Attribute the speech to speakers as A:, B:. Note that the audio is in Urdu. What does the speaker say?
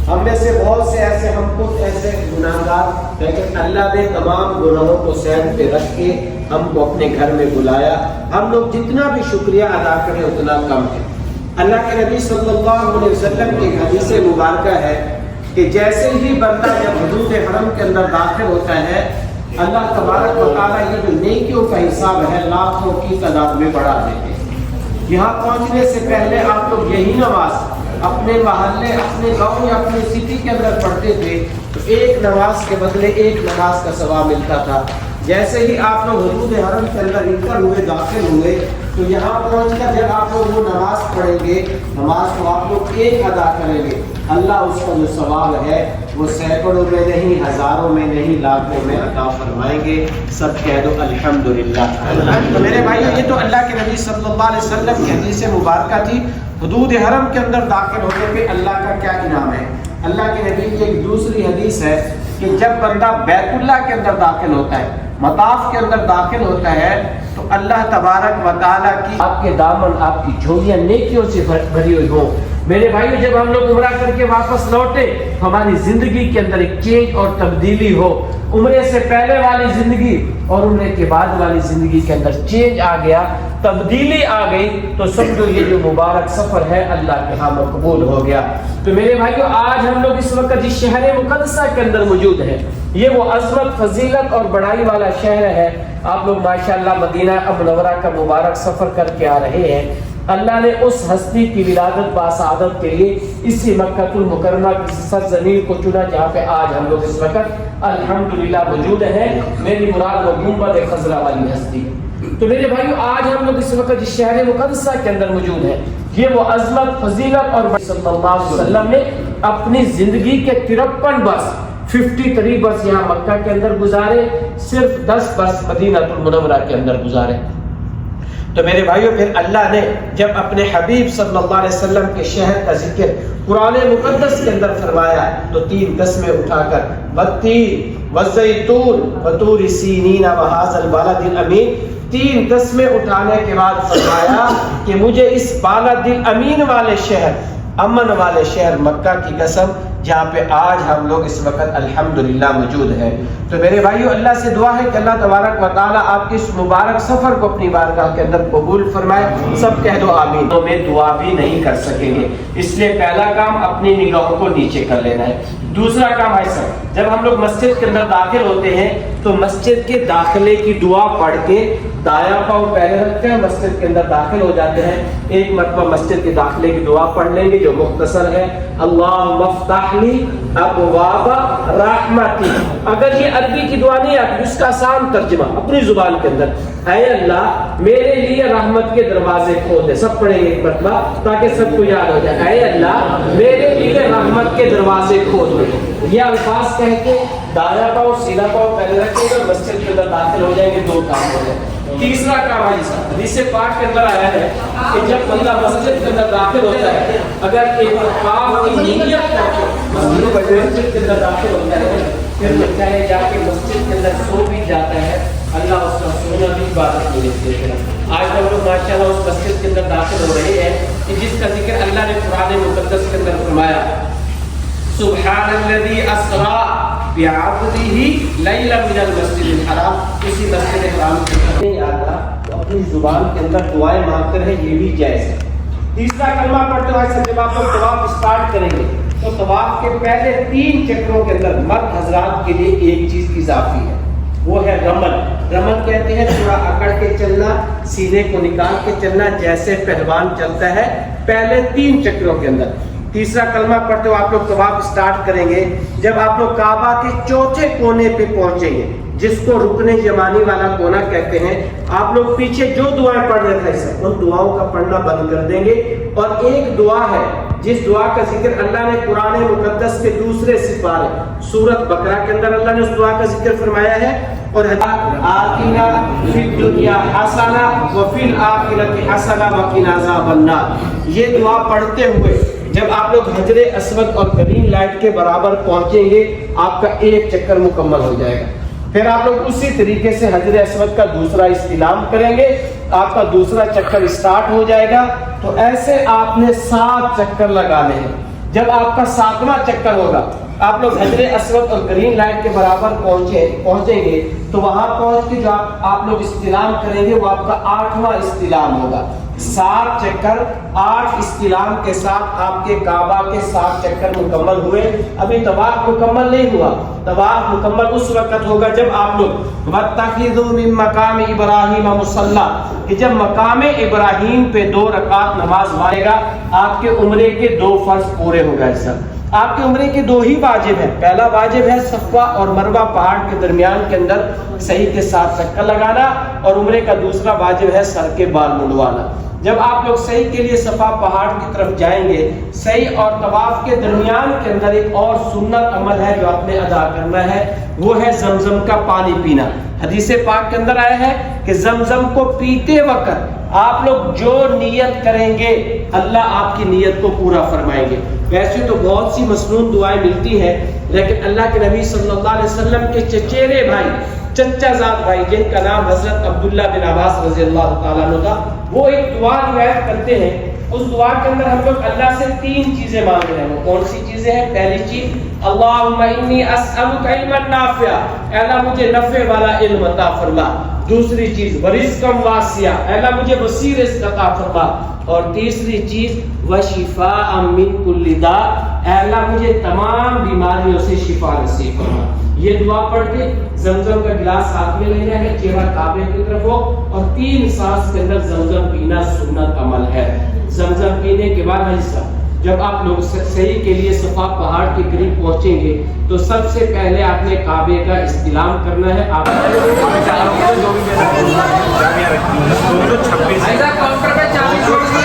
A: ہم میں سے بہت سے ایسے ہم خود ایسے گناہگار، لیکن اللہ نے تمام گناہوں کو سین پہ رکھ کے ہم کو اپنے گھر میں بلایا. ہم لوگ جتنا بھی شکریہ ادا کریں اتنا کم ہے. اللہ کے نبی صلی اللہ علیہ وسلم کی حدیث مبارکہ ہے کہ جیسے ہی بندہ جب حدود حرم کے اندر داخل ہوتا ہے، اللہ تبارک و تعالیٰ یہ جو نیکیوں کا حساب ہے لاکھوں کی تعداد میں بڑھا دیتے ہیں. یہاں پہنچنے سے پہلے آپ لوگ یہی نماز اپنے محلے، اپنے گاؤں یا اپنے سٹی کے اندر پڑھتے تھے تو ایک نماز کے بدلے ایک نماز کا ثواب ملتا تھا. جیسے ہی آپ لوگ حدود حرم کے اندر انٹر ہوئے، داخل ہوئے، تو یہاں پہنچ کر جب آپ لوگ وہ نماز پڑھیں گے، نماز کو آپ لوگ ایک ادا کریں گے، اللہ اس کا جو ثواب ہے وہ سینکڑوں میں نہیں، ہزاروں میں نہیں، لاکھوں میں عطا فرمائیں گے. سب کہہ دو الحمدللہ. تو میرے بھائیو، یہ تو اللہ کے نبی صلی اللہ علیہ وسلم کی حدیث مبارکہ تھی. حدود حرم کے اندر داخل ہونے پہ اللہ کا کیا انعام ہے. اللہ کے نبی کی ایک دوسری حدیث ہے کہ جب بندہ بیت اللہ کے اندر داخل ہوتا ہے، مطاف کے اندر داخل ہوتا ہے، تو اللہ تبارک و تعالیٰ کی آپ کے دامن، آپ کی جھولیاں نیکیوں سے بھری ہوئی ہوں. میرے بھائیو، جب ہم لوگ عمرہ کر کے واپس لوٹے، ہماری زندگی کے اندر ایک چینج اور تبدیلی ہو. عمرے سے پہلے والی زندگی اور عمرے کے بعد والی زندگی کے اندر چینج آ گیا، تبدیلی آ گئی، تو سمجھو یہ جو مبارک سفر ہے اللہ کے ہاں مقبول ہو گیا. تو میرے بھائیو، آج ہم لوگ اس وقت جس شہر مقدسہ کے اندر موجود ہیں، یہ وہ عظمت، فضیلت اور بڑائی والا شہر ہے. آپ لوگ ماشاءاللہ مدینہ منورہ کا مبارک سفر کر کے آ رہے ہیں. اللہ نے اس ہستی کی ولادت باسعادت کے لیے اسی مکہ المکرمہ کی سرزمین کو چنا جہاں پہ آج ہم لوگ اس وقت الحمدللہ موجود ہیں. میری مراد وہ گنبد خضرا والی ہستی. تو میرے بھائیو، آج ہم لوگ اس وقت جس شہر مقدسہ کے اندر موجود ہیں، یہ وہ عظمت، فضیلت اور صلی اللہ علیہ وسلم نے اپنی زندگی کے 53 برس 53 برس یہاں مکہ کے اندر گزارے، صرف 10 برس مدینہ المنورہ کے اندر گزارے. تو میرے بھائیو، پھر اللہ نے جب اپنے حبیب صلی اللہ علیہ وسلم کے شہر کا ذکر قرآن مقدس کے اندر فرمایا تو 3 قسمیں اٹھا کر والتین والزیتون وطور سینین وہذا البلد الامین، 3 قسمیں اٹھانے کے بعد فرمایا کہ مجھے اس بالد الامین والے شہر، امن والے شہر مکہ کی قسم، جہاں پہ آج ہم لوگ اس وقت الحمدللہ موجود ہیں. تو میرے بھائیو، اللہ سے دعا ہے کہ اللہ تبارک و تعالیٰ آپ کے اس مبارک سفر کو اپنی بارگاہ کے اندر قبول فرمائے. سب کہہ دو آمین. تو میں دعا بھی نہیں کر سکیں گے، اس لیے پہلا کام اپنی نگاہوں کو نیچے کر لینا ہے. دوسرا کام ایسا، جب ہم لوگ مسجد کے اندر داخل ہوتے ہیں تو مسجد کے داخلے کی دعا پڑھ کے دایاں پاؤں پہلے رکھتے ہیں، مسجد کے اندر داخل ہو جاتے ہیں. ایک مرتبہ مسجد کے داخلے کی دعا پڑھ لیں گے جو مختصر ہے، اللہم افتح لی ابواب رحمتی. اگر یہ عربی کی دعا نہیں آتی، اس کا آسان ترجمہ اپنی زبان کے اندر، اے اللہ میرے لیے رحمت کے دروازے کھول دے. سب پڑھیں گے ایک مرتبہ تاکہ سب کو یاد ہو جائے، اے اللہ میرے لیے رحمت کے دروازے کھول دے. یہ الفاظ کہہ کے دایاں پاؤں سیدھا پاؤں پہلے رکھے گا، مسجد کے اندر داخل ہو جائیں گے. 2 کام ہو جائے. تیسرا کام حدیث پاک کے اندر آیا ہے کہ جب بندہ مسجد کے اندر داخل ہوتا ہے، اگر ایک پاک کی نیت کر کے مسجد کے اندر داخل ہوتا ہے، پھر چاہے جا کے مسجد کے اندر سو بھی جاتا ہے، اللہ اس کا سونا بھی عبادت میں لیتے ہیں. آج ہم لوگ ماشاءاللہ اس مسجد کے اندر داخل ہو رہے ہیں کہ جس کا ذکر اللہ نے قرآن مقدس کے اندر فرمایا، سبحان الذی اسری بعبدہ لیلا من المسجد الحرام. اسی مسجد حرام کے اندر نہیں آتا تو اپنی زبان کے اندر دعائیں مانگتے رہے، یہ بھی جائز ہے. تیسرا کلمہ پڑھتے ہوئے جب آپ لوگ طواف اسٹارٹ کریں گے تو طواف کے پہلے 3 چکروں کے اندر مرد حضرات کے لیے ایک چیز اضافی ہے، وہ ہے رمل. رمل کہتے ہیں تھوڑا اکڑ کے چلنا، سینے کو نکال کے چلنا، جیسے پہلوان چلتا ہے پہلے 3 چکروں کے اندر. تیسرا کلمہ پڑھتے ہوئے آپ لوگ طواف اسٹارٹ کریں گے. جب آپ لوگ کعبہ کے چوتھے کونے پہ پہنچیں گے، جس کو رکن یمانی والا کونا کہتے ہیں، آپ لوگ پیچھے جو دعائیں پڑھ رہے تھے ان دعاؤں کا پڑھنا بند کر دیں گے. اور ایک دعا ہے جس دعا کا ذکر اللہ نے قرآن مقدس کے دوسرے سپارے سورۃ بقرہ کے اندر اللہ نے اس دعا کا ذکر فرمایا ہے، اور آتینا فی الدنیا حسنہ وفی الآخرۃ حسنہ وقنا عذاب النار. یہ دعا پڑھتے ہوئے جب آپ لوگ حجر اسود اور گرین لائٹ کے برابر پہنچیں گے، آپ کا 1 چکر مکمل ہو جائے گا. پھر آپ لوگ اسی طریقے سے حجر اسود کا دوسرا استلام کریں گے، آپ کا دوسرا چکر اسٹارٹ ہو جائے گا. تو ایسے آپ نے 7 چکر لگانے ہیں. جب آپ کا 7واں چکر ہوگا، آپ لوگ حجر اسود اور گرین لائٹ کے برابر پہنچیں گے تو وہاں پہنچ کے جو آپ لوگ استلام کریں گے وہ آپ کا 8واں استلام ہوگا۔ 7 چکر 8 استلام کے ساتھ آپ کے کعبہ کے 7 چکر مکمل ہوئے۔ ابھی طواف مکمل نہیں ہوا، طواف مکمل اس وقت ہوگا جب آپ لوگ وَاتَّخِذُوا مِن مَقَامِ إِبْرَاهِيمَ مُصَلَّى، کہ جب مقام ابراہیم پہ 2 رکعت نماز مانے گا، آپ کے عمرے کے 2 فرض پورے ہو گئے۔ سر آپ کے عمرے کے 2 ہی واجب ہیں۔ پہلا واجب ہے صفا اور مروہ پہاڑ کے درمیان کے اندر صحیح کے ساتھ چکر لگانا، اور عمرے کا دوسرا واجب ہے سر کے بال منڈوانا۔ جب آپ لوگ صحیح کے لیے صفا پہاڑ کی طرف جائیں گے، صحیح اور طواف کے درمیان کے اندر ایک اور سنت عمل ہے جو آپ نے ادا کرنا ہے، وہ ہے زمزم کا پانی پینا۔ حدیث پاک کے اندر آیا ہے کہ زمزم کو پیتے وقت آپ لوگ جو نیت کریں گے اللہ آپ کی نیت کو پورا فرمائیں گے۔ ویسے تو بہت سی مسنون دعائیں ملتی ہیں، لیکن اللہ کے نبی صلی اللہ علیہ وسلم کے چچیرے بھائی، چچا زاد بھائی، جن کا نام حضرت عبداللہ بن عباس رضی اللہ تعالیٰ عنہ تھا، وہ ایک دعا روایت کرتے ہیں۔ اس دعا کے اندر ہم لوگ اللہ سے 3 چیزیں مانگ رہے ہیں۔ وہ کون سی چیزیں ہیں؟ پہلی چیز اللہم انی اسألک علما نافعا، اے اللہ مجھے نفع والا علم عطا فرما۔ دوسری چیز ورزقا واسعا، اے اللہ مجھے وسیع رزق عطا فرما۔ اور تیسری چیز وشفاء من کل داء، اے اللہ مجھے تمام بیماریوں سے شفا نصیب فرما۔ یہ دعا پڑھ کے زمزم کا گلاس ہاتھ میں لینا ہے، چہرہ کعبے کی طرف ہو، اور 3 سانس کے اندر زمزم پینا سنت عمل ہے۔ زمزم پینے کے بعد حصہ جب آپ لوگ صحیح کے لیے صفا پہاڑ کے قریب پہنچیں گے تو سب سے پہلے آپ نے کعبے کا استلام کرنا ہے۔ آپ
B: کاؤنٹر پہ چابی چھوڑ دی